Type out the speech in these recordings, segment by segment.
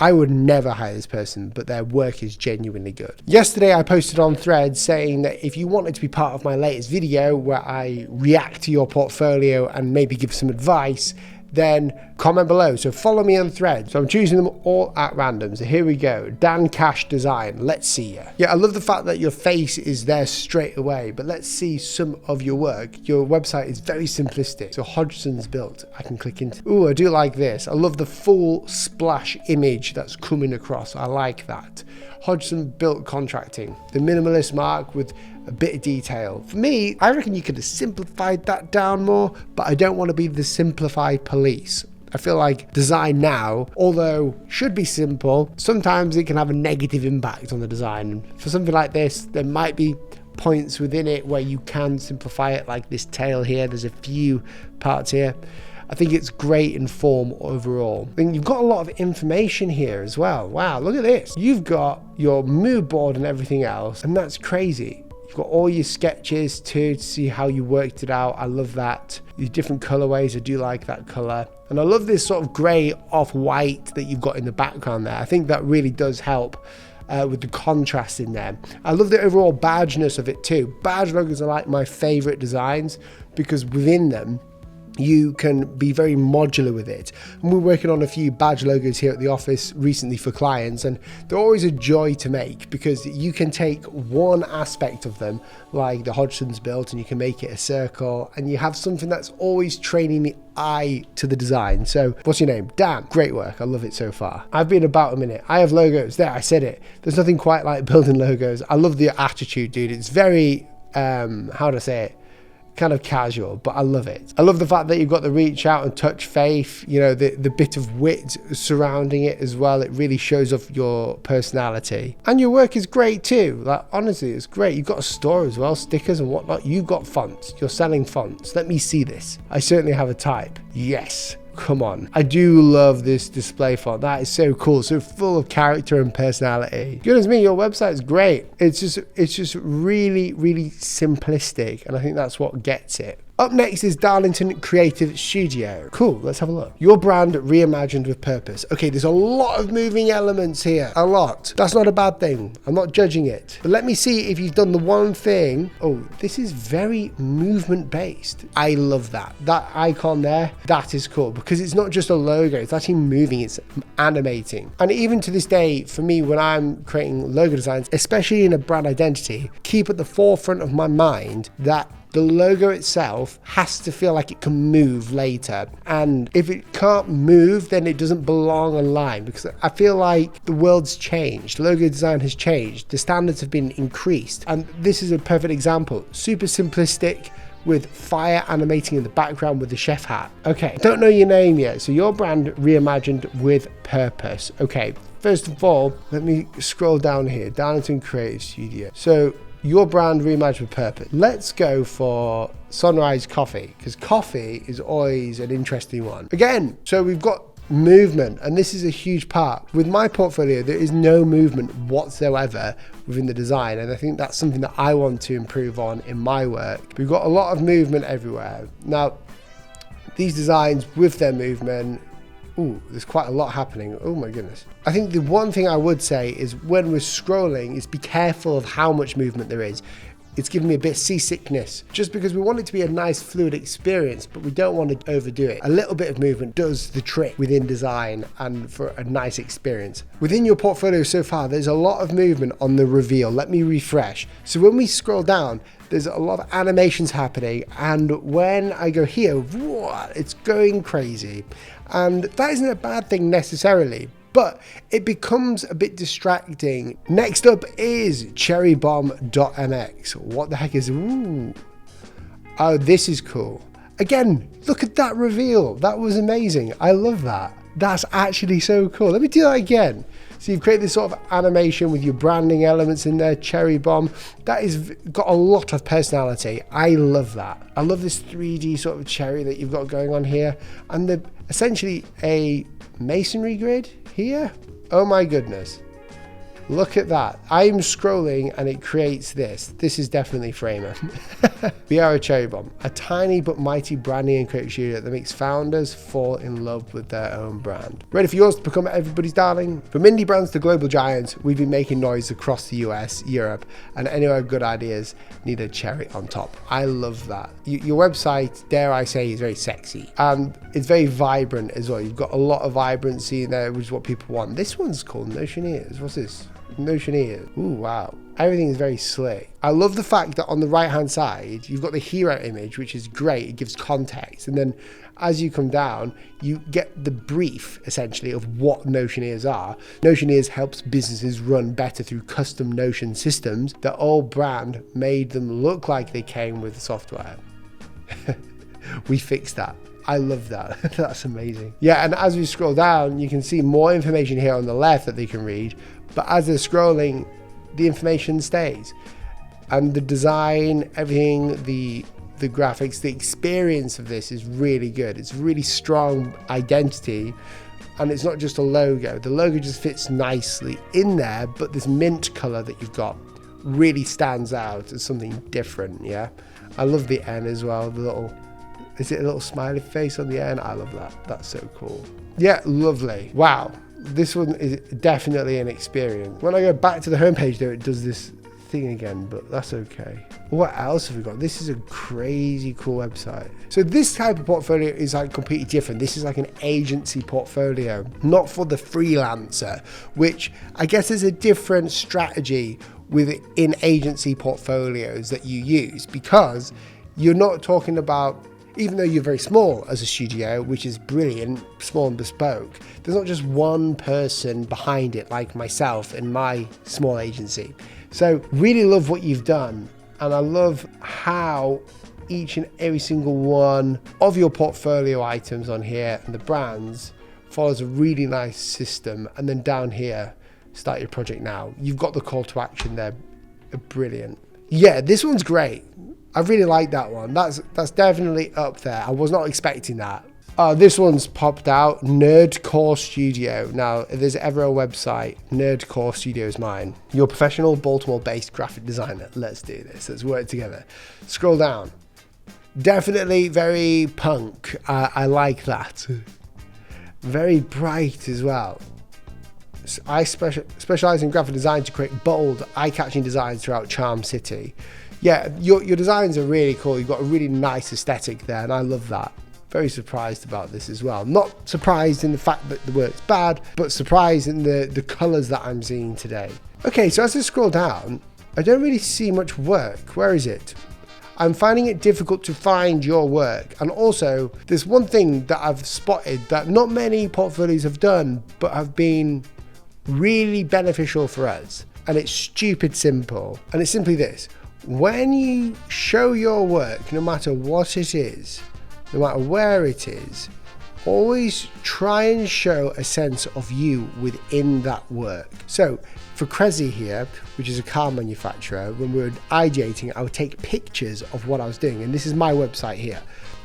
I would never hire this person, but their work is genuinely good. Yesterday, I posted on Threads saying that if you wanted to be part of my latest video where I react to your portfolio and maybe give some advice, then comment below. So follow me on Threads. So I'm choosing them all at random. So here we go. Dan Cash Design. Let's see you. Yeah, I love the fact that your face is there straight away, but let's see some of your work. Your website is very simplistic. So Hodgson's built. I can click into. Ooh, I do like this. I love the full splash image that's coming across. I like that. Hodgson built contracting. The minimalist mark with a bit of detail. For me, I reckon you could have simplified that down more, but I don't want to be the simplified police. I feel like design now, although should be simple, sometimes it can have a negative impact on the design. For something like this, there might be points within it where you can simplify it, like this tail here. There's a few parts here. I think it's great in form overall. And you've got a lot of information here as well. Wow, look at this. You've got your mood board and everything else, and that's crazy. You've got all your sketches too to see how you worked it out. I love that. Your different colorways, I do like that color. And I love this sort of gray off-white that you've got in the background there. I think that really does help with the contrast in there. I love the overall badgeness of it too. Badge logos are like my favorite designs because within them, you can be very modular with it. And we're working on a few badge logos here at the office recently for clients, and they're always a joy to make because you can take one aspect of them, like the Hodgson's built, and you can make it a circle, and you have something that's always training the eye to the design. So what's your name? Dan. Great work. I love it so far. I've been about a minute. I have logos. There, I said it. There's nothing quite like building logos. I love the attitude, dude. It's very, how to say it? Kind of casual, but I love it. I love the fact that you've got the reach out and touch faith, you know, the bit of wit surrounding it as well. It really shows off your personality. And your work is great too. Like, honestly, it's great. You've got a store as well, stickers and whatnot. You've got fonts. You're selling fonts. Let me see this. I certainly have a type. Yes. Come on. I do love this display font. That is so cool. So full of character and personality. Goodness me, your website is great. It's just really, really simplistic. And I think that's what gets it. Up next is Darlington Creative Studio. Cool, let's have a look. Your brand reimagined with purpose. Okay, there's a lot of moving elements here. A lot. That's not a bad thing. I'm not judging it. But let me see if you've done the one thing. Oh, this is very movement based. I love that. That icon there, that is cool because it's not just a logo. It's actually moving, it's animating. And even to this day, for me, when I'm creating logo designs, especially in a brand identity, keep at the forefront of my mind that the logo itself has to feel like it can move later. And if it can't move, then it doesn't belong online because I feel like the world's changed. Logo design has changed. The standards have been increased. And this is a perfect example. Super simplistic with fire animating in the background with the chef hat. Okay, don't know your name yet. So your brand reimagined with purpose. Okay, first of all, let me scroll down here. Darlington Creative Studio. So your brand reimagined with purpose. Let's go for Sunrise Coffee because coffee is always an interesting one. Again, so we've got movement, and this is a huge part. With my portfolio, there is no movement whatsoever within the design, and I think that's something that I want to improve on in my work. We've got a lot of movement everywhere. Now, these designs with their movement, ooh, there's quite a lot happening. Oh my goodness. I think the one thing I would say is when we're scrolling is be careful of how much movement there is. It's giving me a bit of seasickness just because we want it to be a nice fluid experience, but we don't want to overdo it. A little bit of movement does the trick within design and for a nice experience. Within your portfolio so far, there's a lot of movement on the reveal. Let me refresh. So when we scroll down, there's a lot of animations happening, and when I go here, it's going crazy. And that isn't a bad thing necessarily, but it becomes a bit distracting. Next up is cherrybomb.mx. What the heck is, ooh. Oh, this is cool. Again, look at that reveal. That was amazing. I love that. That's actually so cool. Let me do that again. So you've created this sort of animation with your branding elements in there, Cherry Bomb. That is got a lot of personality. I love that. I love this 3D sort of cherry that you've got going on here. And essentially a masonry grid here. Oh my goodness. Look at that. I'm scrolling and it creates this. This is definitely Framer. Myro Cherry Bomb, a tiny but mighty branding and creative studio that makes founders fall in love with their own brand. Ready for yours to become everybody's darling? From indie brands to global giants, we've been making noise across the US, Europe, and anywhere good ideas need a cherry on top. I love that. Your website, dare I say, is very sexy. And it's very vibrant as well. You've got a lot of vibrancy in there, which is what people want. This one's called Notiona. What's this? Notiona. Ooh, wow. Everything is very slick. I love the fact that on the right hand side, you've got the hero image, which is great. It gives context. And then as you come down, you get the brief essentially of what Notioneers are. Notioneers helps businesses run better through custom Notion systems. The old brand made them look like they came with the software. We fixed that. I love that. That's amazing. Yeah, and as we scroll down, you can see more information here on the left that they can read. But as they're scrolling, the information stays. And the design, everything, the graphics, the experience of this is really good. It's a really strong identity. And it's not just a logo. The logo just fits nicely in there, but this mint color that you've got really stands out as something different, yeah? I love the N as well, the little... Is it a little smiley face on the end? I love that. That's so cool. Yeah, lovely. Wow. This one is definitely an experience. When I go back to the homepage though, it does this thing again, but that's okay. What else have we got? This is a crazy cool website. So this type of portfolio is like completely different. This is like an agency portfolio, not for the freelancer, which I guess is a different strategy within agency portfolios that you use, because you're not talking about, even though you're very small as a studio, which is brilliant, small and bespoke, there's not just one person behind it like myself in my small agency. So really love what you've done. And I love how each and every single one of your portfolio items on here and the brands follows a really nice system. And then down here, start your project now. You've got the call to action there. Brilliant. Yeah, this one's great. I really like that one. That's definitely up there. I was not expecting that. This one's popped out, Nerdcore Studio. Now, if there's ever a website, Nerdcore Studio is mine. You're a professional Baltimore-based graphic designer. Let's do this. Let's work together. Scroll down. Definitely very punk. I like that. Very bright as well. I specialize in graphic design to create bold, eye-catching designs throughout Charm City. Yeah, your designs are really cool. You've got a really nice aesthetic there, and I love that. Very surprised about this as well. Not surprised in the fact that the work's bad, but surprised in the colors that I'm seeing today. Okay, so as I scroll down, I don't really see much work. Where is it? I'm finding it difficult to find your work. And also, there's one thing that I've spotted that not many portfolios have done, but have been really beneficial for us. And it's stupid simple. And it's simply this. When you show your work, no matter what it is, no matter where it is, always try and show a sense of you within that work. So for Cressy here, which is a car manufacturer, when we were ideating, I would take pictures of what I was doing. And this is my website here.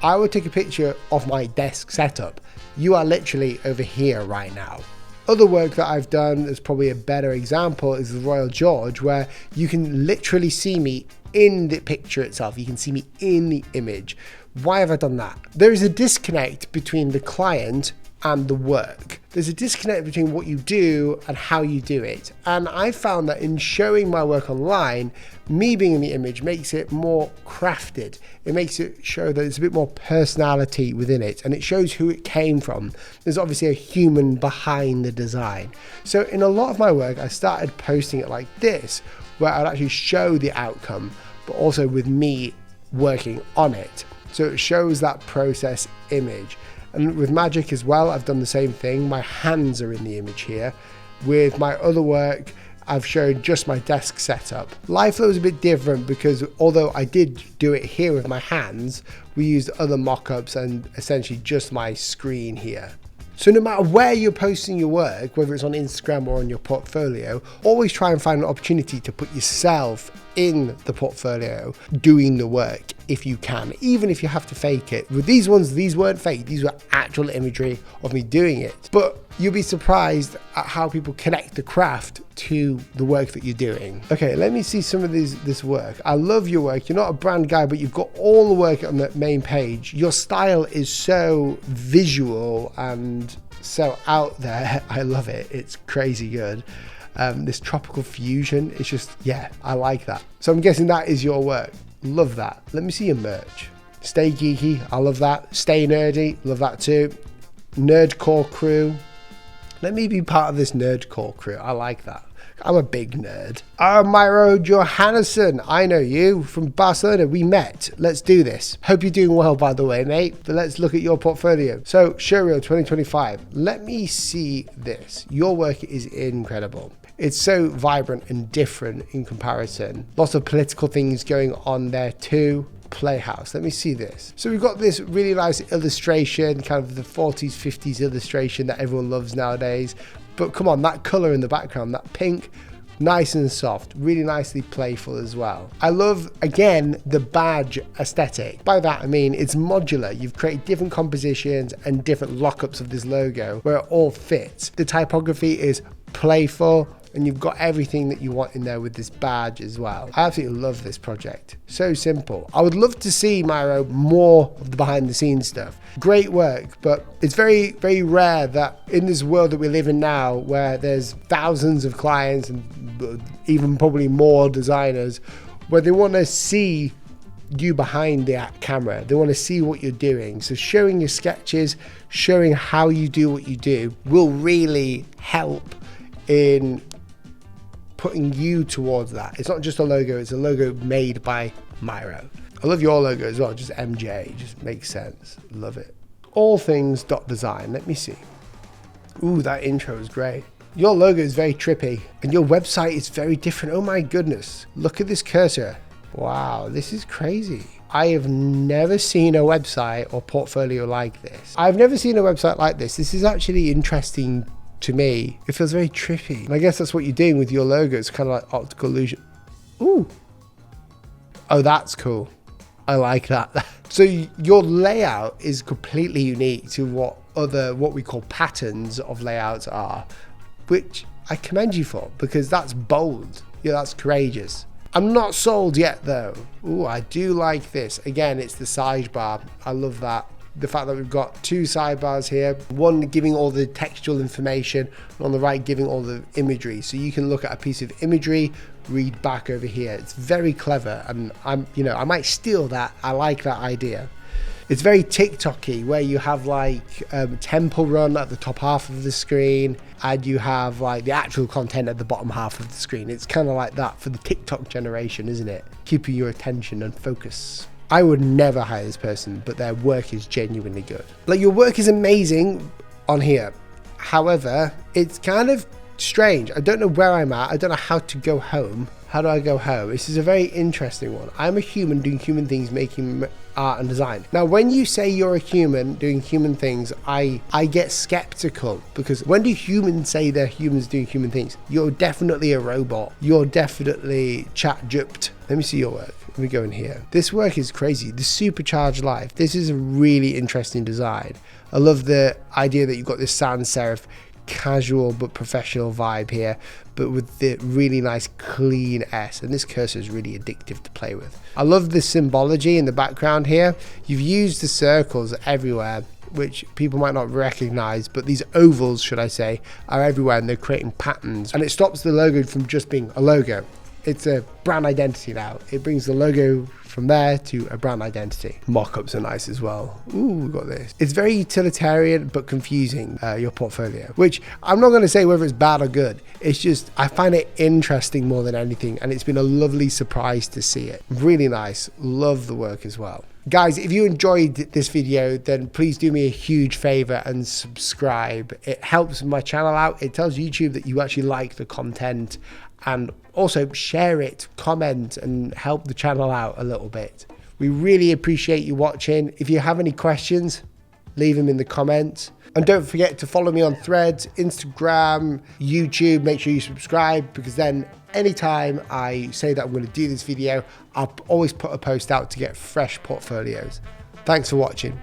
I would take a picture of my desk setup. You are literally over here right now. Other work that I've done, there's probably a better example, is the Royal George, where you can literally see me in the picture itself. You can see me in the image. Why have I done that? There is a disconnect between the client and the work. There's a disconnect between what you do and how you do it. And I found that in showing my work online, me being in the image makes it more crafted. It makes it show that there's a bit more personality within it, and it shows who it came from. There's obviously a human behind the design. So in a lot of my work, I started posting it like this, where I'd actually show the outcome, but also with me working on it. So it shows that process image. And with magic as well, I've done the same thing. My hands are in the image here. With my other work, I've shown just my desk setup. Lifeflow is a bit different because although I did do it here with my hands, we used other mock-ups and essentially just my screen here. So no matter where you're posting your work, whether it's on Instagram or on your portfolio, always try and find an opportunity to put yourself in the portfolio doing the work if you can, even if you have to fake it. With these ones, these weren't fake. These were actual imagery of me doing it. But you'll be surprised at how people connect the craft to the work that you're doing. Okay, let me see some of this work. I love your work. You're not a brand guy, but you've got all the work on the main page. Your style is so visual and so out there. I love it. It's crazy good. This tropical fusion, it's just, yeah, I like that. So I'm guessing that is your work. Love that. Let me see your merch. Stay geeky, I love that. Stay nerdy, love that too. Nerdcore crew. Let me be part of this nerdcore crew. I like that. I'm a big nerd. Myro Johannes, I know you from Barcelona. We met. Let's do this. Hope you're doing well, by the way, mate. But let's look at your portfolio. So, Showreel 2025. Let me see this. Your work is incredible. It's so vibrant and different in comparison. Lots of political things going on there too. Playhouse. Let me see this. So we've got this really nice illustration, kind of the 40s, 50s illustration that everyone loves nowadays. But come on, that color in the background, that pink, nice and soft, really nicely playful as well. I love, again, the badge aesthetic. By that, I mean, it's modular. You've created different compositions and different lockups of this logo where it all fits. The typography is playful, and you've got everything that you want in there with this badge as well. I absolutely love this project. So simple. I would love to see, Myro, more of the behind the scenes stuff. Great work, but it's very, very rare that in this world that we live in now, where there's thousands of clients and even probably more designers, where they want to see you behind the camera. They want to see what you're doing. So showing your sketches, showing how you do what you do will really help in putting you towards that. It's not just a logo, it's a logo made by Myro. I love your logo as well, just MJ, just makes sense. Love it. All things .design, let me see. Ooh, that intro is great. Your logo is very trippy and your website is very different. Oh my goodness, look at this cursor. Wow, this is crazy. I have never seen a website or portfolio like this. I've never seen a website like this. This is actually interesting to me. It feels very trippy. And I guess that's what you're doing with your logo. It's kind of like optical illusion. Ooh. Oh, that's cool. I like that. So your layout is completely unique to what we call patterns of layouts are, which I commend you for, because that's bold. Yeah, that's courageous. I'm not sold yet though. Ooh, I do like this. Again, it's the sidebar. I love that. The fact that we've got two sidebars here, one giving all the textual information, and on the right giving all the imagery. So you can look at a piece of imagery, read back over here. It's very clever, and I might steal that. I like that idea. It's very TikTok-y, where you have like temple run at the top half of the screen, and you have like the actual content at the bottom half of the screen. It's kind of like that for the TikTok generation, isn't it? Keeping your attention and focus. I would never hire this person, but their work is genuinely good. Like, your work is amazing on here. However, it's kind of strange. I don't know where I'm at. I don't know how to go home. How do I go home? This is a very interesting one. I'm a human doing human things, making art and design. Now, when you say you're a human doing human things, I get skeptical, because when do humans say they're humans doing human things? You're definitely a robot. You're definitely chat-jupped. Let me see your work. Let me go in here. This work is crazy. The supercharged life. This is a really interesting design. I love the idea that you've got this sans serif, casual but professional vibe here, but with the really nice clean S, and this cursor is really addictive to play with. I love the symbology in the background here. You've used the circles everywhere, which people might not recognize, but these ovals, should I say, are everywhere, and they're creating patterns, and it stops the logo from just being a logo. It's a brand identity now. It brings the logo from there to a brand identity. Mock-ups are nice as well. Ooh, we've got this. It's very utilitarian but confusing, your portfolio, which I'm not going to say whether it's bad or good. It's just, I find it interesting more than anything, and it's been a lovely surprise to see it. Really nice. Love the work as well. Guys, if you enjoyed this video, then please do me a huge favor and subscribe. It helps my channel out. It tells YouTube that you actually like the content, and also share it, comment, and help the channel out a little bit. We really appreciate you watching. If you have any questions, leave them in the comments. And don't forget to follow me on Threads, Instagram, YouTube. Make sure you subscribe, because then anytime I say that I'm going to do this video, I'll always put a post out to get fresh portfolios. Thanks for watching.